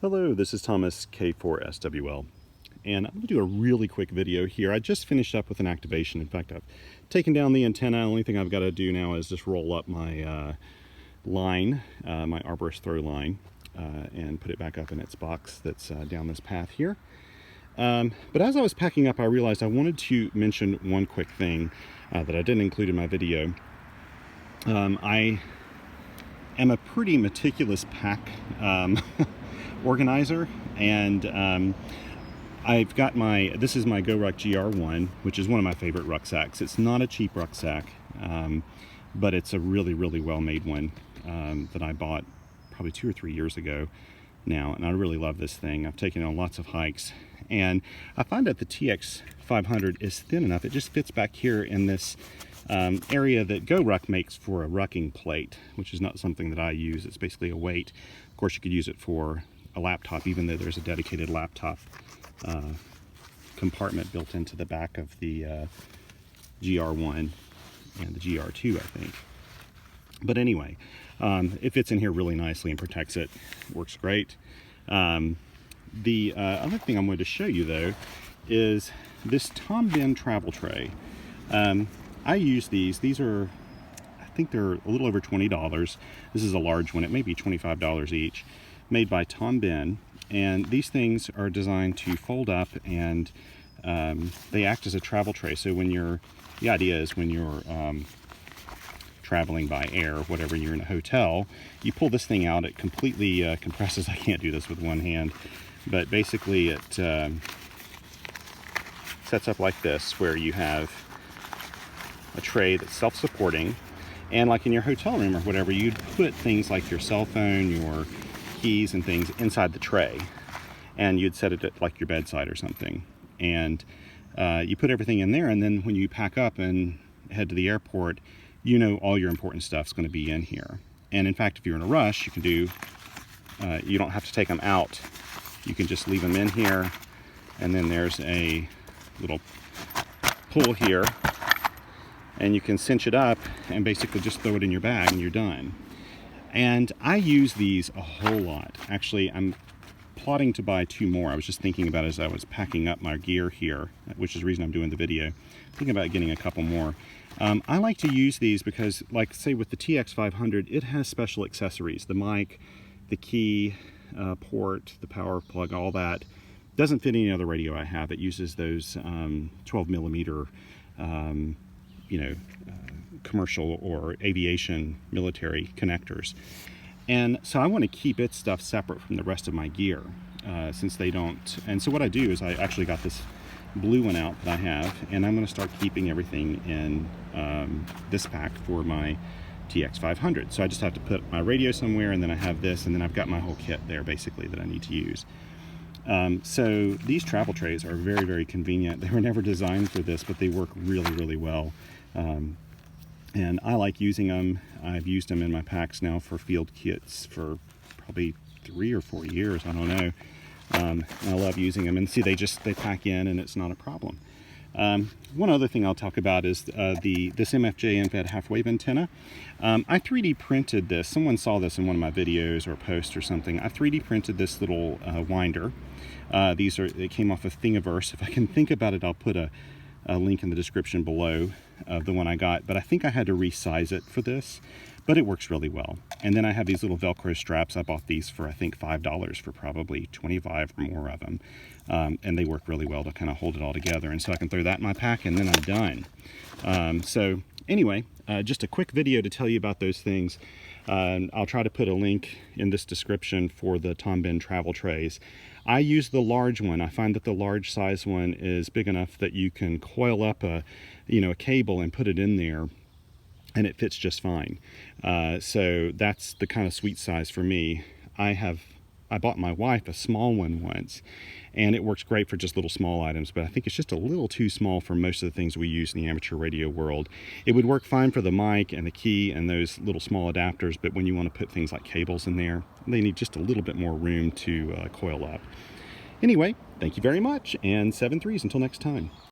Hello, this is Thomas K4SWL, and I'm going to do a really quick video here. I just finished up with an activation. In fact, I've taken down the antenna. The only thing I've got to do now is just roll up my line, my arborist throw line, and put it back up in its box that's down this path here. But as I was packing up, I realized I wanted to mention one quick thing that I didn't include in my video. I am a pretty meticulous pack organizer, and I've got this is my GoRuck GR1, which is one of my favorite rucksacks. It's not a cheap rucksack, but it's a really well-made one that I bought probably 2 or 3 years ago now, and I really love this thing. I've taken it on lots of hikes, and I find that the TX500 is thin enough. It just fits back here in this area that GoRuck makes for a rucking plate, which is not something that I use. It's basically a weight. Of course, you could use it for a laptop, even though there's a dedicated laptop compartment built into the back of the GR1 and the GR2, I think. But anyway, it fits in here really nicely and protects it. Works great. The other thing I'm going to show you, though, is this Tom Ben travel tray. I use these. These are, I think they're a little over $20. This is a large one. It may be $25 each, made by Tom Ben. And these things are designed to fold up, and they act as a travel tray. So the idea is when you're traveling by air, whatever, you're in a hotel, you pull this thing out, it completely compresses. I can't do this with one hand, but basically it sets up like this, where you have a tray that's self-supporting, and like in your hotel room or whatever, you'd put things like your cell phone, your keys and things inside the tray, and you'd set it at like your bedside or something, and you put everything in there, and then when you pack up and head to the airport, you know all your important stuff's going to be in here. And in fact, if you're in a rush, you can do you don't have to take them out. You can just leave them in here, and then there's a little pull here, and you can cinch it up and basically just throw it in your bag and you're done. And I use these a whole lot. Actually, I'm plotting to buy 2 more. I was just thinking about it as I was packing up my gear here, which is the reason I'm doing the video. Thinking about getting a couple more. I like to use these because, like, say with the TX500, it has special accessories. The mic, the key, port, the power plug, all that. Doesn't fit any other radio I have. It uses those 12 millimeter commercial or aviation military connectors. And so I want to keep its stuff separate from the rest of my gear, since they don't. And so what I do is I actually got this blue one out that I have, and I'm going to start keeping everything in this pack for my TX500. So I just have to put my radio somewhere, and then I have this, and then I've got my whole kit there basically that I need to use. So these travel trays are very convenient. They were never designed for this, but they work really well. And I like using them. I've used them in my packs now for field kits for probably 3 or 4 years. I don't know. And I love using them. And see, they pack in, and it's not a problem. One other thing I'll talk about is this MFJ InFed half-wave antenna. I 3D printed this. Someone saw this in one of my videos or posts or something. I 3D printed this little winder. It came off of Thingiverse. If I can think about it, I'll put a link in the description below of the one I got, but I think I had to resize it for this, but it works really well. And then I have these little Velcro straps. I bought these for, I think, $5 for probably 25 or more of them, and they work really well to kind of hold it all together. And so I can throw that in my pack, and then I'm done. So anyway, just a quick video to tell you about those things. I'll try to put a link in this description for the Tom Ben travel trays. I use the large one. I find that the large size one is big enough that you can coil up a cable and put it in there, and it fits just fine. So that's the kind of sweet size for me. I bought my wife a small one once, and it works great for just little small items, but I think it's just a little too small for most of the things we use in the amateur radio world. It would work fine for the mic and the key and those little small adapters, but when you want to put things like cables in there, they need just a little bit more room to coil up. Anyway, thank you very much, and 7 threes until next time.